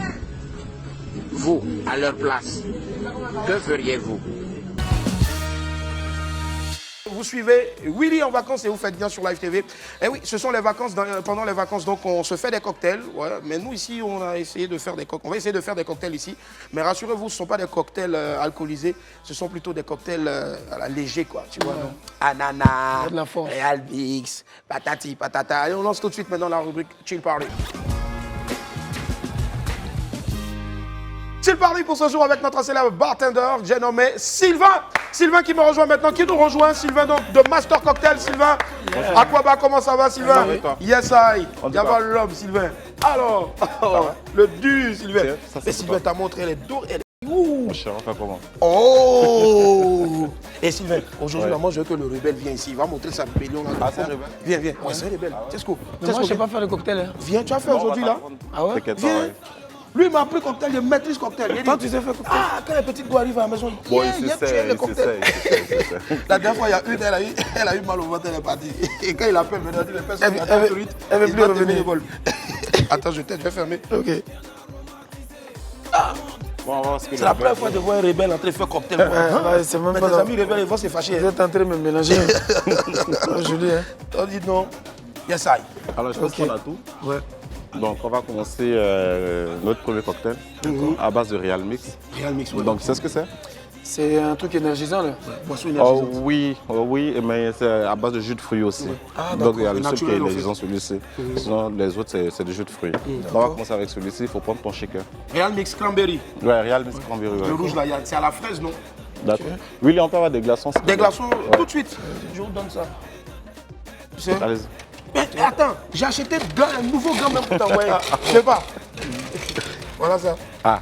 Vous, à leur place, que feriez-vous?
Vous suivez Willy en vacances et vous faites bien sur Live TV. Et oui, ce sont les vacances, pendant les vacances, donc on se fait des cocktails. Ouais, mais nous ici, on a essayé de faire des cocktails. On va essayer de faire des cocktails ici. Mais rassurez-vous, ce ne sont pas des cocktails alcoolisés. Ce sont plutôt des cocktails légers, quoi. Tu vois, donc. Ananas,
de la force.
Albix, patati, patata. Allez, on lance tout de suite maintenant la rubrique Chill Party. Chill Party pour ce jour avec notre célèbre bartender, j'ai nommé Sylvain. Sylvain qui me rejoint maintenant. Qui nous rejoint? Sylvain donc de Master Cocktail. Sylvain, Aquaba, comment ça va Sylvain? Yes, I. Y'a l'homme Sylvain. Alors, le dur Sylvain. Mais Sylvain t'a montré les dos et les... Ouh. Oh. Et Sylvain, aujourd'hui, moi je veux que le rebelle vienne ici. Il va montrer sa rébellion. Ah, c'est rebelle? Viens. Ouais, c'est rebelle. Tesco.
Mais moi, je sais pas faire le cocktail. Hein.
Viens, tu as fait aujourd'hui là?
Ah ouais?
Viens. Lui, il m'a appris cocktail, il maîtrise cocktail. Il dit,
Toi, tu sais faire cocktail?
Ah, quand les petites go arrivent à la maison,
Bon,
il tu es le cocktail. La dernière fois, il y a une, elle a eu mal au ventre, elle est partie. Et quand il appelle, maintenant, il dit, les personnes,
elle veut plus revenir.
Attends, je vais fermer.
Ok.
Bon, on va voir ce que
C'est la première fois de voir un rebelle entrer faire cocktail.
C'est même
Mais
pas
tes
la-
amis rebelles, ils vont se fâcher.
Vous êtes en train de me mélanger. Joli, hein.
On dit non. Yes, I.
Alors, je pense
Ok.
qu'on a tout.
Ouais.
Donc, on va commencer notre premier cocktail à base de Real Mix.
Real Mix, ouais.
Donc, tu sais ce que c'est?
C'est un truc énergisant, là.
Boisson
Oh
énergisante.
oui, mais c'est à base de jus de fruits aussi.
Ah,
Donc, il y a
d'accord,
le seul qui est
naturel, en fait.
énergisant, celui-ci. Sinon, les autres, c'est du jus de fruits. On va commencer avec celui-ci. Il faut prendre ton shaker.
Real Mix Cranberry.
Ouais, Real Mix Cranberry. ouais.
Le rouge, là, c'est à la fraise, non?
D'accord. Willy, on peut avoir des glaçons. s'il te
Des
plaît.
glaçons, tout de suite. Je vous donne ça. Tu sais?
Allez-y.
Mais attends, j'ai acheté un nouveau gant même pour t'envoyer. Je sais pas. Voilà ça.
Ah.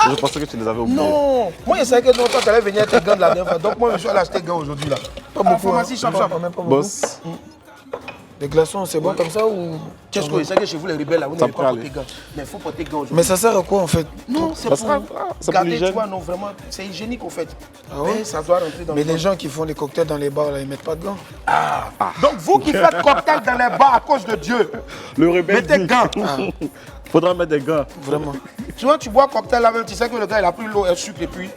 Je pensais que tu les avais oubliés.
Non, moi je savais que non, toi tu allais venir avec tes gants de la dernière fois. Donc moi je suis allé acheter gants aujourd'hui là. Pas beaucoup. Pharmacie, chap chap.
Même pas beaucoup.
Boss,
Les glaçons, c'est bon comme ça ou...
Qu'est-ce que je sais que chez vous les rebelles là, vous
Ça
n'avez
peut
pas
aller.
porté gants. Mais il faut porter gants aujourd'hui.
Mais ça sert à quoi, en fait?
Non, c'est
Ça
pour
sera- c'est pour
garder,
l'hygiène.
tu vois, non, vraiment, c'est hygiénique en fait.
Ah ouais?
Mais ça doit rentrer dans
Mais
le
les
corps.
gens qui font les cocktails dans les bars, là, ils mettent pas de gants.
Donc vous qui faites cocktail dans les bars à cause de Dieu,
le rebelle
mettez
dit.
gants.
Faudra mettre des gants.
Vraiment.
Tu vois, tu bois cocktail là même, tu sais que le gars il a pris l'eau et le sucre et puis.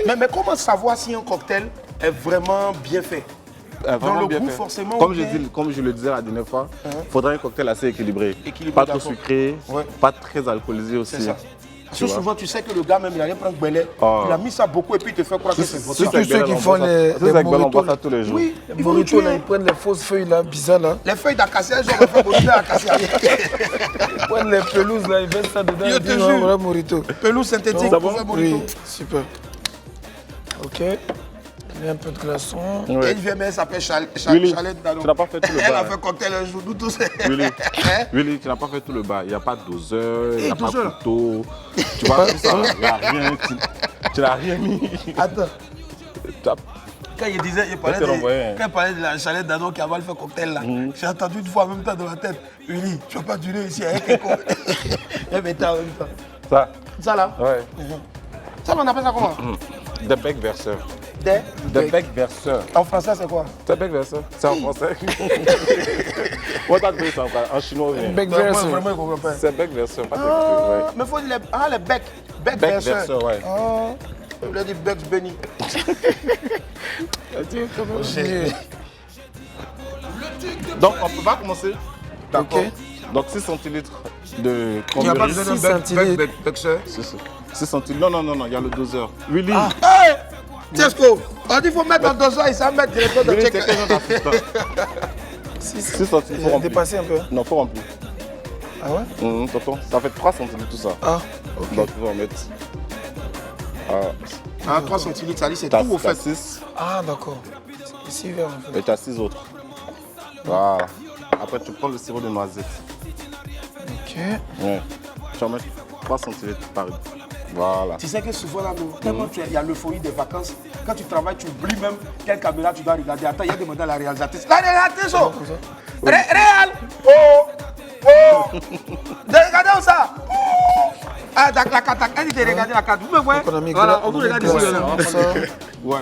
Mais comment savoir si un cocktail est vraiment bien fait?
Vraiment
le
bien
goût,
fait.
forcément,
Comme,
ou bien-
comme je le disais la dernière fois, faudra un cocktail assez équilibré.
Équilibré,
Pas trop
d'accord.
sucré,
Ouais.
pas très alcoolisé aussi.
C'est ça. Parce que
vois.
souvent, tu sais que le gars, même, il allait prendre Bellet,
Ah.
il a mis ça beaucoup et puis il te fait croire que c'est
Si
vodka.
Surtout
c'est
ceux
Bellel,
qui
on
font
boit ça.
les
Si c'est Bellel, on
burritos,
boit ça tous les jours.
Oui,
Les
ils vont nous
burritos, là,
tuer.
ils prennent les fausses feuilles, là, bizarres, là.
Les feuilles d'acacia, ils ont fait bonheur d'acacia.
Ils prennent les pelouses, là, ils mettent ça dedans.
Je
Ils
te
disent,
jure.
voilà, burrito.
Pelouse synthétique
Ça
pour
va?
faire
Oui,
bonito.
super. Ok. Il y a un peu de glaçon.
Ouais.
Et une vieille mère s'appelle
Willy,
Chalette Dano.
tu n'as pas fait tout le
Elle a
bas.
fait cocktail un jour, nous tous.
Willy,
Hein?
Willy, tu n'as pas fait tout le bas. Il n'y a pas de doseur, il n'y a pas de
doseur.
couteau. Tu vois, tout ça, il n'y a rien. Tu n'as rien mis.
Attends,
Tu as-
quand il disait, il parlait,
Laissez l'envoyer, hein.
quand il parlait de la Chalette Dano qui avait fait cocktail là, j'ai entendu une fois en même temps dans la tête, Willy, tu vas pas durer ici avec un cocktail. Et maintenant, en même temps.
Ça,
Ça là,
ouais.
ça on appelle ça comment?
Des becs verseurs.
Des
Des becs verseurs.
En français, c'est quoi?
C'est bec verseur. C'est en français. On t'a dit ça en chinois. oui.
Bec
Non, moi,
verse.
vraiment, je comprends pas.
C'est bec verseur, pas bec ouais.
Mais il faut dire les becs. Bec
Bec
verseur.
verseur, ouais.
Oh, je voulais dire Bugs Bunny.
Donc, on va commencer.
Ok.
Donc, 6 centilitres de
Il n'y a pas
cranberry.
besoin de
6
bec,
centilitres.
bec, verseur.
6 centilitres. Non, il y a le doseur. Willy,
Hey! Tesco, on dit qu'il faut mettre en dosage, il s'en mettre directement dans le
Willy,
check.
c'est quel genre d'assistant 6 centilitres, il faut remplir.
Dépassé un peu.
Non, il faut remplir.
Ah ouais?
Tonton, ça fait 3 centilitres tout ça.
Ah, ok.
Donc, il faut en mettre.
Ah, 3 centilitres, ça dit c'est
T'as
tout au fait.
6
Ah, d'accord. C'est 6 verres, en fait.
et tu as 6 autres. Voilà. Après, tu prends le sirop de noisette.
Ok.
Ouais. Tu en mets 3 centilitres par Voilà.
Tu sais que souvent là, tellement il y a l'euphorie des vacances, quand tu travailles, tu oublies même quelle caméra tu dois regarder. Attends, il y a demandé à la réalisatrice. La réalisatrice, oh! Réal! Oh! Oh! Regardez ça! Oh! Ah, la carte, elle dit de regarder la carte. Vous me voyez?
Donc, on a mis
Voilà,
gla-
on vous
on a mis
regarde ici.
glaçon,
là.
ça.
Ouais.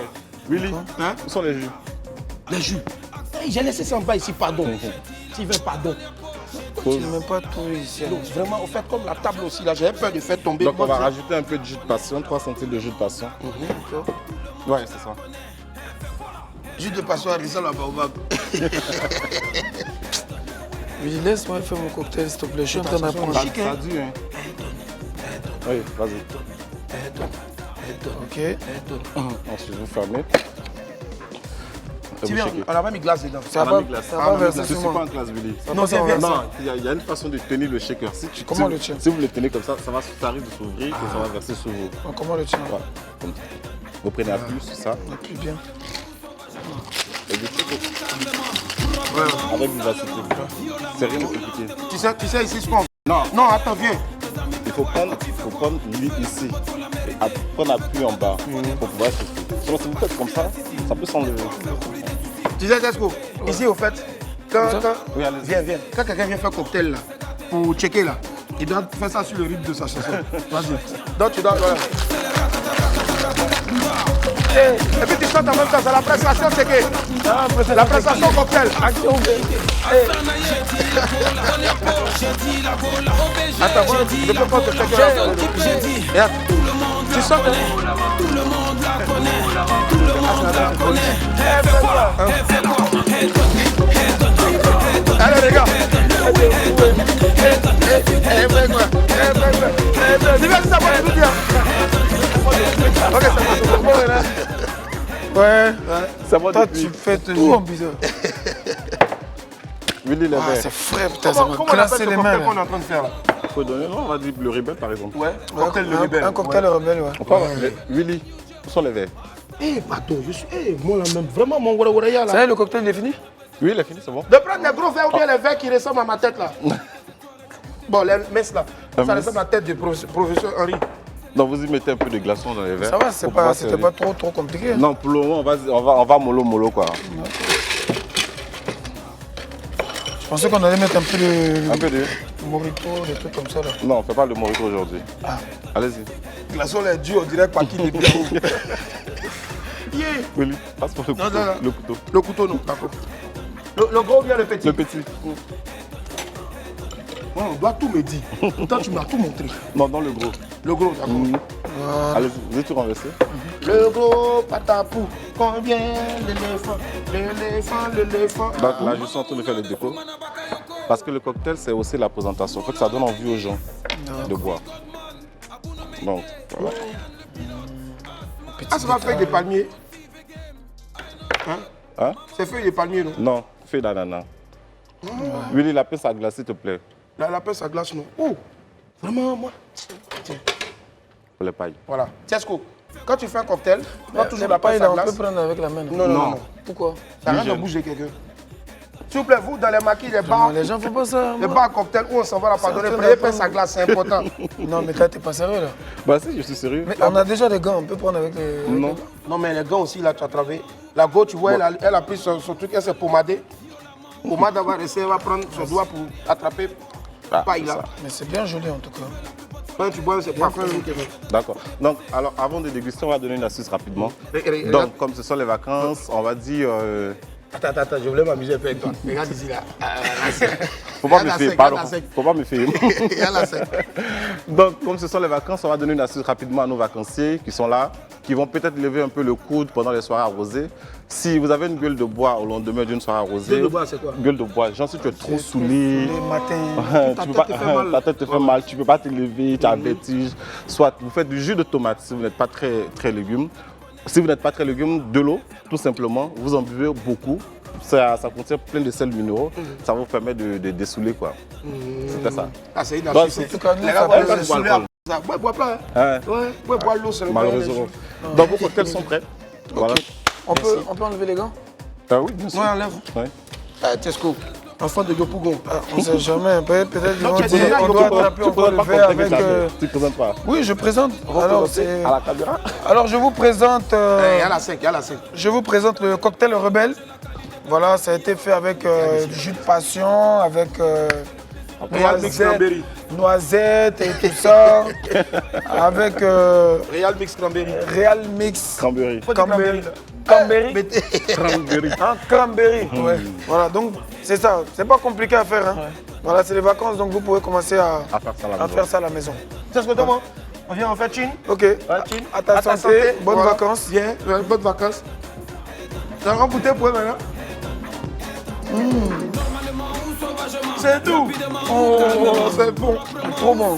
Willy,
Hein?
où sont les jus?
Les jus. Hey, j'ai laissé ça en bas ici, pardon. S'il veut, pardon.
Tu ne mets pas tout ici.
Donc, vraiment, au fait, comme la table aussi, là, j'ai peur de faire tomber.
Donc on va
Moi,
rajouter un peu de jus de passion, 3 centilitres de jus de passion. Ouais, c'est ça.
Jus de passion à Rizal, là-bas, au bas.
Oui, laisse-moi faire mon cocktail, s'il te plaît. Je suis en train d'apprendre.
Ça a dû, hein. Oui, vas-y.
Ok.
Ensuite, vous fermez. Et
Tu
vous
viens,
shakez.
on a pas mis glace dedans.
Ça
On a
va,
mis glace.
ça
Ah,
va
on a mis
verser
glace.
sur
Je suis pas
moi.
en classe, Willy.
Non, c'est bien.
Non, il y a une façon de tenir le shaker.
Comment
si,
le tient?
Si vous le tenez comme ça, ça arrive de s'ouvrir et ça va verser sur vous.
Ah, comment le tient?
Ouais, comme ça. Vous prenez à plus, c'est ça.
On appuie bien.
Et du coup, avec vivacité. C'est rien de compliqué.
Tu sais ici ce qu'on.
Non,
Non, attends, viens.
il faut prendre l'huile ici. Et prendre appui en bas pour pouvoir chauffer. Sinon, si vous faites comme ça peut s'enlever.
Tu sais, Tesco, ici, au fait, quand.
Oui, allez-y.
Viens. Quand quelqu'un vient faire cocktail là, pour checker là, il doit faire ça sur le rythme de sa chanson. Vas-y. Donc tu dois. Voilà. Et puis tu chantes en même temps, c'est la prestation checker. La prestation cocktail. Action. Attends, moi, je peux pas te checker là. Regarde.
Tu sens que...
Tout le monde la connaît. Tout le monde la connaît.
Allez les gars.
Ouais.
Ça va
Toi,
depuis.
tu fais tout en bizarre.
Willy les
Ah,
verts.
c'est frais, putain, ça m'a
Comment on appelle
glacé
ce
les
cocktail
mains.
qu'on est en train de faire là?
Faut donner, non, on va dire le rebelle par exemple.
Ouais, cocktail de rebelle.
Un cocktail rebelle, ouais.
On parle, Willy, où sont les verts?
Eh, pardon, je suis... Eh, moi là même, vraiment mon Warawaraya
Ça
là.
y est, le cocktail il est fini?
Oui, il est fini, c'est bon.
De prendre les gros verres ou bien les verres qui ressemblent à ma tête là. Bon, les messes là, ça
messe.
ressemble à la tête du professeur Henri.
Donc vous y mettez un peu de glaçons dans les verres.
Ça va,
pour pouvoir
c'était
servir.
pas trop compliqué. Hein.
Non, pour le moment, on va mollo quoi.
Je pensais qu'on allait mettre un peu de
Un peu de...
morito, des trucs comme ça là.
Non, on fait pas le morito aujourd'hui. Allez-y.
Glaçon les durs, on dirait pas qu'il est bien. Yeah.
Willy, passe pour le
Non,
couteau.
non, non.
Le couteau.
Le couteau, non, d'accord. Le gros ou bien le petit?
Le petit.
Ouais, on doit tout me dire. Pourtant, tu m'as tout montré.
Non, dans le gros.
Le gros, d'accord.
Allez-y, vous êtes tout renversé.
Le gros patapou, combien l'éléphant? L'éléphant.
Donc là, je suis en train de faire le déco. Parce que le cocktail, c'est aussi la présentation. Il faut que ça donne envie aux gens de boire. Donc, voilà.
Ah, c'est pas feuille de palmier? Hein?
Hein?
C'est feuille de palmier, non?
Non, feuille d'ananas. Willy, la pince à glace, s'il te plaît.
La pince à glace, non? Oh, vraiment, moi. Tiens,
Pour les pailles.
voilà. Tiesco, quand tu fais un cocktail, prends toujours
Les
la pince
pailles,
à
là, on peut
glace.
prendre avec la main.
Non, non, non.
Pourquoi?
Ça n'a rien de bouger quelqu'un. S'il vous plaît, vous, dans les maquis, les bars,
Les gens font pas ça.
les
moi.
bars cocktail où on s'en va la pardonner,
Ça,
prenez
ça,
pince à glace, c'est important.
Non, mais là, t'es pas sérieux là.
Bah si, je suis sérieux.
Mais on a déjà des gants, on peut prendre avec les.
Non.
Non, mais les gars aussi, là, tu as travaillé. La go, tu vois, elle a pris son truc, elle s'est pomadée. Pommade, elle va rester, elle va prendre son doigt pour attraper paille là.
Mais c'est bien joli en tout cas.
Quand tu bois, c'est parfum.
D'accord. Donc, alors, avant de déguster, on va donner une astuce rapidement.
Regarde.
Donc, comme ce sont les vacances, on va dire...
Attends, je voulais m'amuser un peu avec toi. Regarde ici là.
Faut pas
Regarde
me
la
faire,
sec,
pardon.
regarde la sec.
Faut pas me faire.
Regarde la sec.
Donc, comme ce sont les vacances, on va donner une astuce rapidement à nos vacanciers qui sont là, qui vont peut-être lever un peu le coude pendant les soirées arrosées. Si vous avez une gueule de bois au lendemain d'une soirée arrosée...
Gueule de bois, c'est quoi?
Gueule de bois. Genre, si tu es trop saoulé...
Les matins.
Tu peux pas, ta tête te fait mal, tu ne peux pas te lever, tu as un vertige. Soit vous faites du jus de tomate si vous n'êtes pas très légumes. Si vous n'êtes pas très légumes, de l'eau, tout simplement. Vous en buvez beaucoup. Ça contient plein de sels minéraux. Ça vous permet de dessouler, quoi. C'était ça.
Ah, c'est une
Donc,
astuce.
c'est-
En tout cas, nous,
Les
ça
gars,
peut
bois
se
sous
saouler.
l'herbe. Ouais, bois pas.
Hein,
Ouais, bois l'eau, c'est le
malheureusement. Donc vos cocktails sont prêts. Voilà.
On peut enlever les gants?
Ah oui, bien sûr.
Ouais, enlève.
Ouais.
Ah, Tesco, enfant de Yopougon.
On sait jamais. Peut-être ils
Non,
vont
tu as
dire
déjà
on
dit
doit
qu'on
attraper
Tu
encore
ne
le
pas
verre
compter
avec.
Tu ne présentes pas.
Oui, je présente. Alors,
À la caméra.
Alors je vous présente.
Il y a la 5, il y a la 5.
Je vous présente le cocktail rebelle. Voilà, ça a été fait avec du jus de passion, avec
Real Mix Cranberry.
noisettes et tout ça, avec
Real Mix Cranberry.
Real Mix
Cranberry.
Cranberry. Cranberry.
Cranberry.
Hein, cranberry. Ouais. Voilà, donc c'est ça. C'est pas compliqué à faire. Hein. Voilà, c'est les vacances, donc vous pouvez commencer à faire ça à la maison.
Tesco, comment? On vient en faire chin.
Ok.
Chin.
À ta santé, bonnes
Voilà.
vacances.
Bien, bonnes vacances. Tu as goûté pour eux maintenant? C'est tout. Oh, c'est bon.
Trop bon.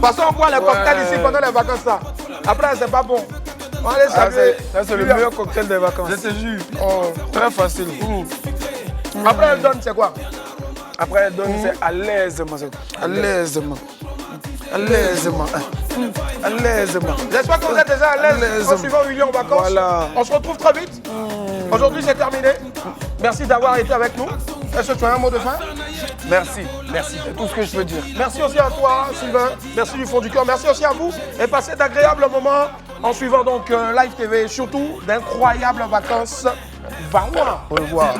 Passons, on boit les cocktails ici pendant les vacances là. Après, c'est pas bon. On va aller saluer.
Ça, c'est le meilleur cocktail des vacances.
Je te jure.
Oh, très facile.
Après, elle donne, c'est quoi?
Après, elle donne, c'est à l'aisement. À l'aisement. À l'aisement. À l'aisement.
J'espère que vous êtes déjà à l'aise en suivant Willy en vacances.
Voilà.
On se retrouve très vite. Aujourd'hui, c'est terminé. Merci d'avoir été avec nous. Est-ce que tu as un mot de fin?
Merci. Merci. C'est tout ce que je peux dire.
Merci aussi à toi, Sylvain. Merci du fond du cœur. Merci aussi à vous. Et passez d'agréables moments en suivant donc Live TV. Surtout d'incroyables vacances. Va moi. Au revoir.